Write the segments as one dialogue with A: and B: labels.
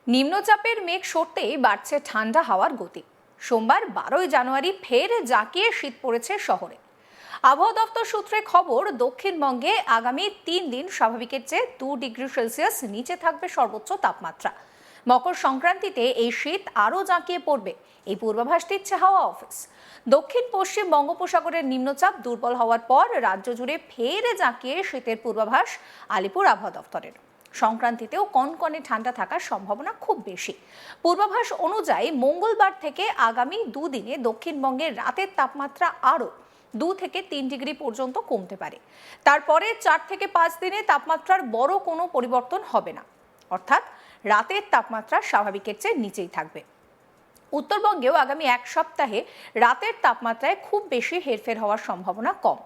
A: নিম্নচাপের মেঘ সরতেই বাড়ছে ঠান্ডা হাওয়ার গতি। সোমবার 12 জানুয়ারি ফের জাঁকিয়ে শীত পড়েছে শহরে। আবহাওয়া দপ্তর সূত্রে খবর, দক্ষিণবঙ্গে আগামী 3 দিন স্বাভাবিকের চেয়ে 2 ডিগ্রি সেলসিয়াস নিচে থাকবে সর্বোচ্চ তাপমাত্রা। মকর সংক্রান্তিতে এই শীত আরও জাঁকিয়ে পড়বে, এই পূর্বাভাস দিচ্ছে হাওয়া অফিস। দক্ষিণ পশ্চিম বঙ্গোপসাগরের নিম্নচাপ দুর্বল হওয়ার পর রাজ্য জুড়ে ফের জাঁকিয়ে শীতের পূর্বাভাস আলিপুর আবহাওয়া দপ্তরের। সংক্রান্তিতেও কনকনে ঠান্ডা থাকার সম্ভাবনা খুব বেশি। পূর্বাভাস অনুযায়ী মঙ্গলবার থেকে আগামী দুদিনে দক্ষিণবঙ্গের রাতের তাপমাত্রা আরও 2 থেকে 3 ডিগ্রি পর্যন্ত কমতে পারে। তারপরে 4 থেকে 5 দিনে তাপমাত্রার বড় কোনো পরিবর্তন হবে না, অর্থাৎ রাতের তাপমাত্রা স্বাভাবিকের চেয়ে নিচেই থাকবে। উত্তরবঙ্গেও আগামী এক সপ্তাহে রাতের তাপমাত্রায় খুব বেশি হেরফের হওয়ার সম্ভাবনা কম।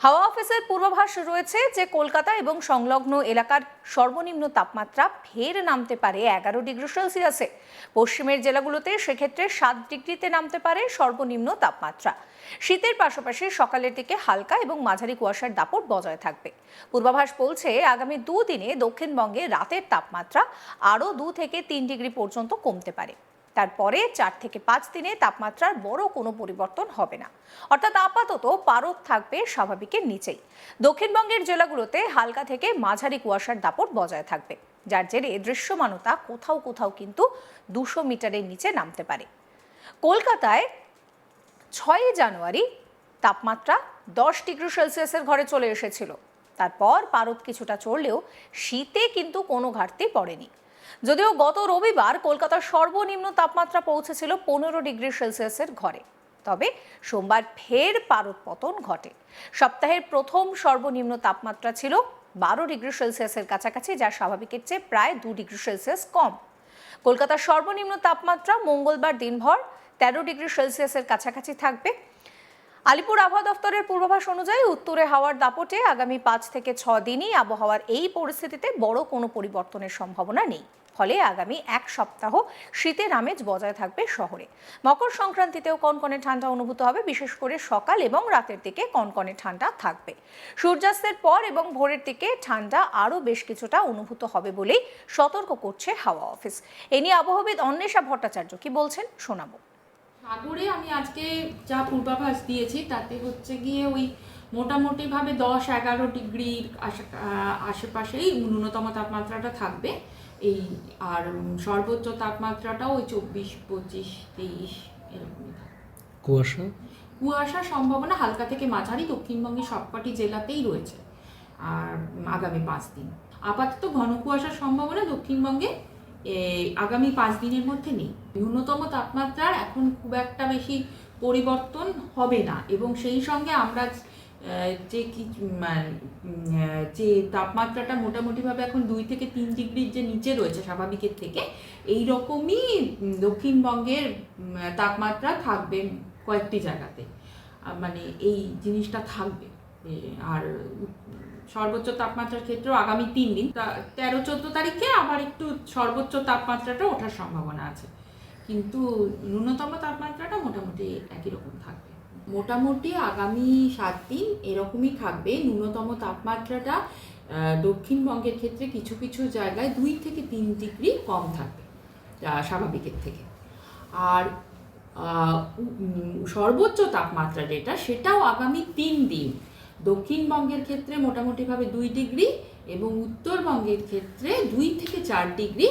A: হাওয়া অফিসের পূর্বাভাস রয়েছে যে কলকাতা এবং সংলগ্ন এলাকার সর্বনিম্ন তাপমাত্রা ফের নামতে পারে 11 ডিগ্রি সেলসিয়াসে। পশ্চিমের জেলাগুলোতে সেক্ষেত্রে 7 ডিগ্রিতে নামতে পারে সর্বনিম্ন তাপমাত্রা। শীতের পাশাপাশি সকালের দিকে হালকা এবং মাঝারি কুয়াশার দাপট বজায় থাকবে। পূর্বাভাস বলছে আগামী দুদিনে দক্ষিণবঙ্গে রাতের তাপমাত্রা আরও 2 থেকে 3 ডিগ্রি পর্যন্ত কমতে পারে। তারপরে 4 থেকে 5 দিনে তাপমাত্রার বড় কোনো পরিবর্তন হবে না, অর্থাৎ আপাতত পারদ থাকবে স্বাভাবিকের নিচেই। দক্ষিণবঙ্গের জেলাগুলোতে হালকা থেকে মাঝারি কুয়াশার দাপট বজায় থাকবে, যার জেরে দৃশ্যমানতা কোথাও কোথাও কিন্তু 200 মিটারের নিচে নামতে পারে। কলকাতায় 6 জানুয়ারি তাপমাত্রা 10 ডিগ্রি সেলসিয়াসের ঘরে চলে এসেছিল। তারপর পারদ কিছুটা চড়লেও শীতে কিন্তু কোনো ঘাটতি পড়েনি। যদিও গত রবিবার কলকাতার সর্বনিম্ন তাপমাত্রা পৌঁছেছিল 15 ডিগ্রি সেলসিয়াসের ঘরে, তবে সোমবার ফের পারদ পতন ঘটে। সপ্তাহের প্রথম সর্বনিম্ন তাপমাত্রা ছিল 12 ডিগ্রি সেলসিয়াসের কাছাকাছি, যা স্বাভাবিকের চেয়ে প্রায় 2 ডিগ্রি সেলসিয়াস কম। কলকাতার সর্বনিম্ন তাপমাত্রা মঙ্গলবার দিনভর 13 ডিগ্রি সেলসিয়াসের কাছাকাছি থাকবে। আলিপুর আবহাওয়া দপ্তরের পূর্বাভাস অনুযায়ী উত্তরে হাওয়ার দাপটে আগামী 5 থেকে 6 দিনই আবহাওয়ার এই পরিস্থিতিতে বড় কোনো পরিবর্তনের সম্ভাবনা নেই। ফলে আগামী এক সপ্তাহ শীতের আমেজ বজায় থাকবে শহরে। মকর সংক্রান্তিতেও কনকনে ঠান্ডা অনুভূত হবে, বিশেষ করে সকাল এবং রাতের দিকে কনকনে ঠান্ডা থাকবে। সূর্যাস্তের পর এবং ভোরের দিকে ঠান্ডা আরও বেশ কিছুটা অনুভূত হবে বলেই সতর্ক করছে হাওয়া অফিস। এ নিয়ে আবহাওয়াবিদ অন্বেষা ভট্টাচার্য কি বলছেন শোনাবো।
B: সাগরে আমি আজকে যা পূর্বাভাস দিয়েছি তাতে হচ্ছে গিয়ে ওই মোটামুটিভাবে 10-11 ডিগ্রির আশেপাশেই ন্যূনতম তাপমাত্রাটা থাকবে এই, আর সর্বোচ্চ তাপমাত্রাটাও ওই 24-25-23 এরকমই থাকবে। কুয়াশার সম্ভাবনা হালকা থেকে মাঝারি দক্ষিণবঙ্গের সবকটি জেলাতেই রয়েছে আর আগামী 5 দিন। আপাতত ঘন কুয়াশার সম্ভাবনা দক্ষিণবঙ্গে আগামী 5 দিনের মধ্যে নেই। ন্যূনতম তাপমাত্রার এখন খুব একটা বেশি পরিবর্তন হবে না, এবং সেই সঙ্গে আমরা যে তাপমাত্রাটা মোটামুটিভাবে এখন 2 থেকে 3 ডিগ্রির যে নিচে রয়েছে স্বাভাবিকের থেকে, এই রকমই দক্ষিণবঙ্গের তাপমাত্রা থাকবে কয়েকটি জায়গাতে, মানে এই জিনিসটা থাকবে। আর সর্বোচ্চ তাপমাত্রার ক্ষেত্রেও আগামী 3 দিন 13-14 তারিখে আবার একটু সর্বোচ্চ তাপমাত্রাটা ওঠার সম্ভাবনা আছে, কিন্তু ন্যূনতম তাপমাত্রাটা মোটামুটি একই রকম থাকবে। মোটামুটি আগামী 7 দিন এরকমই থাকবে। ন্যূনতম তাপমাত্রাটা দক্ষিণবঙ্গের ক্ষেত্রে কিছু কিছু জায়গায় 2 থেকে 3 ডিগ্রি কম থাকবে স্বাভাবিকের থেকে। আর সর্বোচ্চ তাপমাত্রা যেটা, সেটাও আগামী 3 দিন দক্ষিণবঙ্গের ক্ষেত্রে মোটামুটিভাবে 2 ডিগ্রি এবং উত্তরবঙ্গের ক্ষেত্রে 2 থেকে 4 ডিগ্রি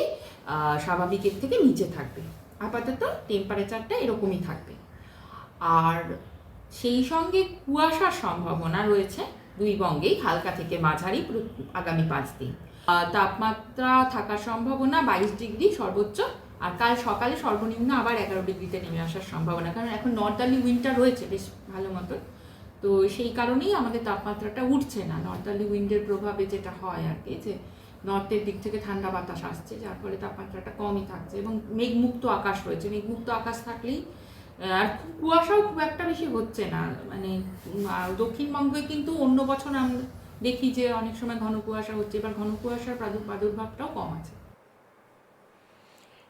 B: স্বাভাবিকের থেকে নিচে থাকবে। আপাতত টেম্পারেচারটা এরকমই থাকবে। আর সেই সঙ্গে কুয়াশার সম্ভাবনা রয়েছে দুই বঙ্গেই, হালকা থেকে মাঝারি আগামী 5 দিন। তাপমাত্রা থাকার সম্ভাবনা 22 ডিগ্রি সর্বোচ্চ, আর কাল সকালে সর্বনিম্ন আবার 11 ডিগ্রিতে নেমে আসার সম্ভাবনা, কারণ এখন নর্দার্লি উইন্ডটা রয়েছে বেশ ভালো মতন, তো সেই কারণেই আমাদের তাপমাত্রাটা উঠছে না। নর্দার্লি উইন্ডের প্রভাবে যেটা হয় আর কি, যে নর্থের দিক থেকে ঠান্ডা বাতাস আসছে, যার ফলে তাপমাত্রাটা কমই থাকছে এবং মেঘমুক্ত আকাশ রয়েছে। মেঘমুক্ত আকাশ থাকলেই আর কুয়াশাও খুব একটা বেশি হচ্ছে না। মানে দক্ষিণবঙ্গে কিন্তু অন্য বছর আমরা দেখি যে অনেক সময় ঘন কুয়াশা হচ্ছে, এবার ঘন কুয়াশার প্রাদুর্ভাবটাও কম আছে।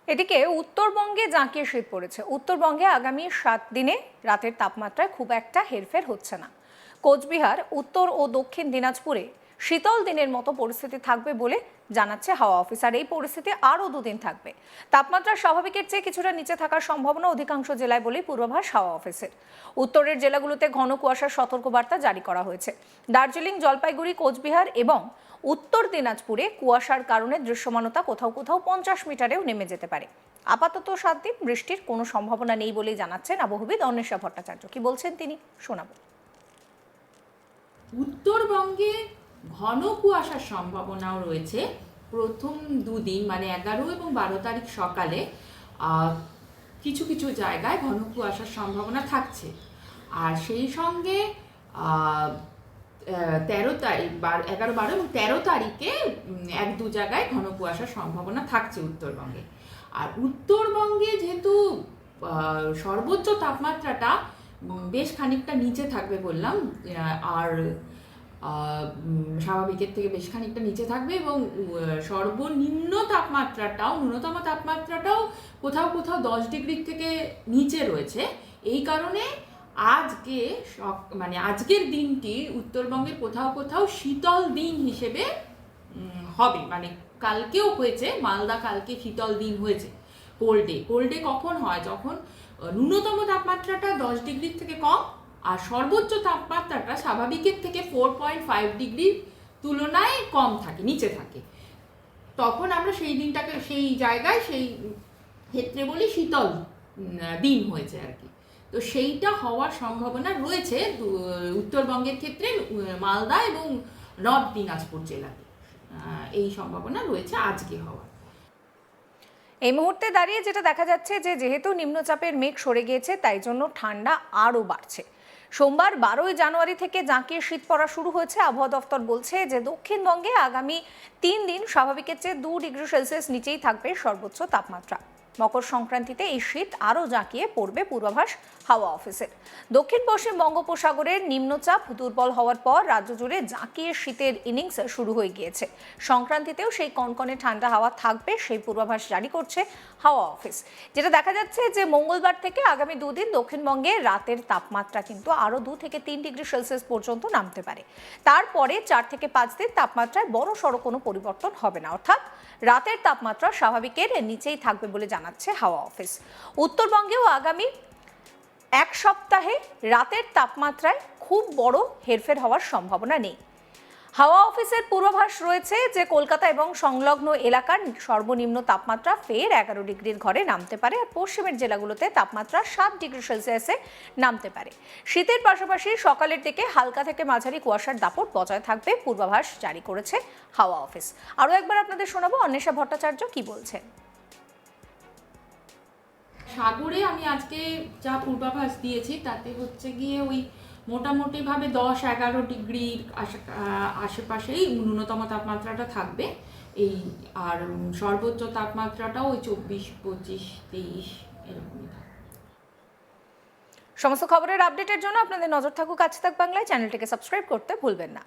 A: এদিকে উত্তরবঙ্গে জাঁকিয়ে শীত পড়েছে। উত্তরবঙ্গে আগামী 7 দিনে রাতের তাপমাত্রায় খুব একটা হেরফের হচ্ছে না। কোচবিহার, উত্তর ও দক্ষিণ দিনাজপুরে শীতল দিনের মতো পরিস্থিতি থাকবে বলে জানাচ্ছে হাওয়া অফিস। আর এই পরিস্থিতি আরও দুদিন থাকবে। তাপমাত্রা স্বাভাবিকের চেয়ে কিছুটা নিচে থাকার সম্ভাবনা অধিকাংশ জেলায় বলেই পূর্বাভাস হাওয়া অফিসের। উত্তরের জেলাগুলোতে ঘন কুয়াশার সতর্কবার্তা জারি করা হয়েছে। দার্জিলিং, জলপাইগুড়ি, কোচবিহার এবং উত্তর দিনাজপুরে কুয়াশার কারণে দৃশ্যমানতা কোথাও কোথাও 50 মিটারেও নেমে যেতে পারে। আপাতত 7 দিন বৃষ্টির কোনো সম্ভাবনা নেই বলেই জানাচ্ছেন আবহবিদ অন্বেষা ভট্টাচার্য। কি বলছেন তিনি, শোনাবো।
B: উত্তরবঙ্গে ঘন কুয়াশার সম্ভাবনাও রয়েছে প্রথম দুদিন, মানে 11 এবং 12 তারিখ সকালে কিছু কিছু জায়গায় ঘন কুয়াশার সম্ভাবনা থাকছে। আর সেই সঙ্গে 13 তারিখ, 11, 12 এবং 13 তারিখে 1-2 জায়গায় ঘন কুয়াশার সম্ভাবনা থাকছে উত্তরবঙ্গে। আর উত্তরবঙ্গে যেহেতু সর্বোচ্চ তাপমাত্রাটা বেশ খানিকটা নিচে থাকবে বললাম, আর স্বাভাবিকের থেকে বেশ খানিকটা নিচে থাকবে, এবং সর্বনিম্ন তাপমাত্রাটাও, ন্যূনতম তাপমাত্রাটাও কোথাও কোথাও 10 ডিগ্রির থেকে নিচে রয়েছে। এই কারণে আজকে মানে আজকের দিনটি উত্তরবঙ্গের কোথাও কোথাও শীতল দিন হিসেবে হবে। মানে কালকেও হয়েছে, মালদা কালকে শীতল দিন হয়েছে। কোল্ডে কখন হয়? যখন ন্যূনতম তাপমাত্রাটা 10 ডিগ্রির থেকে কম আর সর্বোচ্চ তাপমাত্রাটা স্বাভাবিকের থেকে 4.5 ডিগ্রির তুলনায় কম থাকে, নিচে থাকে, তখন আমরা সেই দিনটাকে, সেই জায়গায়, সেই ক্ষেত্রে বলি শীতল দিন হয়েছে আর কি। তো সেইটা হওয়ার সম্ভাবনা রয়েছে উত্তরবঙ্গের ক্ষেত্রে, মালদা এবং নর্থ দিনাজপুর জেলাতে এই সম্ভাবনা রয়েছে আজকে হওয়ার।
A: এই মুহূর্তে দাঁড়িয়ে যেটা দেখা যাচ্ছে যে যেহেতু নিম্নচাপের মেঘ সরে গিয়েছে, তাই জন্য ঠান্ডা আরও বাড়ছে। সোমবার 12 জানুয়ারি থেকে জাঁকিয়ে শীত পড়া শুরু হয়েছে। আবহাওয়া দফতর বলছে যে দক্ষিণবঙ্গে আগামী 3 দিন স্বাভাবিকের চেয়ে 2 ডিগ্রি সেলসিয়াস নিচেই থাকবে সর্বোচ্চ তাপমাত্রা। মকর সংক্রান্তিতে এই শীত আরও জাঁকিয়ে পড়বে পূর্বাভাস হাওয়া অফিসের। দক্ষিণ পশ্চিম বঙ্গোপসাগরের নিম্নচাপ দুর্বল হওয়ার পর রাজ্য জুড়ে জাঁকিয়ে শীতের ইনিংস শুরু হয়ে গিয়েছে। সংক্রান্তিতেও সেই কনকনে ঠান্ডা হাওয়া থাকবে, সেই পূর্বাভাস জারি করছে হাওয়া অফিস। যেটা দেখা যাচ্ছে যে মঙ্গলবার থেকে আগামী 2 দিন দক্ষিণবঙ্গে রাতের তাপমাত্রা কিন্তু আরও 2 থেকে 3 ডিগ্রি সেলসিয়াস পর্যন্ত নামতে পারে। তারপরে 4 থেকে 5 দিন তাপমাত্রায় বড় সড়ো কোনো পরিবর্তন হবে না, অর্থাৎ রাতের তাপমাত্রা স্বাভাবিকের নিচেই থাকবে বলে জানাচ্ছে হাওয়া অফিস। উত্তরবঙ্গেও আগামী 1 সপ্তাহে রাতের তাপমাত্রায় খুব বড় হেরফের হওয়ার সম্ভাবনা নেই। হাওয়া অফিসের পূর্বাভাস রয়েছে যে কলকাতা এবং সংলগ্ন এলাকার সর্বনিম্ন তাপমাত্রা ফের 11 ডিগ্রির ঘরে নামতে পারে, আর পশ্চিমের জেলাগুলোতে তাপমাত্রা 7 ডিগ্রি সেলসিয়াসে নামতে পারে। শীতের পাশাপাশি সকালের দিকে হালকা থেকে মাঝারি কুয়াশার দাপট বজায় থাকবে, পূর্বাভাস জারি করেছে হাওয়া অফিস। আরও একবার আপনাদের শোনাবো অন্বেষা ভট্টাচার্য কি বলছেন।
B: সাগরে আমি আজকে যা পূর্বাভাস দিয়েছি তাতে হচ্ছে গিয়ে ওই মোটামুটিভাবে 10-11 ডিগ্রির আশেপাশেই ন্যূনতম তাপমাত্রাটা থাকবে এই, আর সর্বোচ্চ তাপমাত্রাটাও ওই 24-25-23 এরকমই থাকবে।
A: সমস্ত খবরের আপডেটের জন্য আপনাদের নজর থাকুক আজ তাক বাংলায়। চ্যানেলটিকে সাবস্ক্রাইব করতে ভুলবেন না।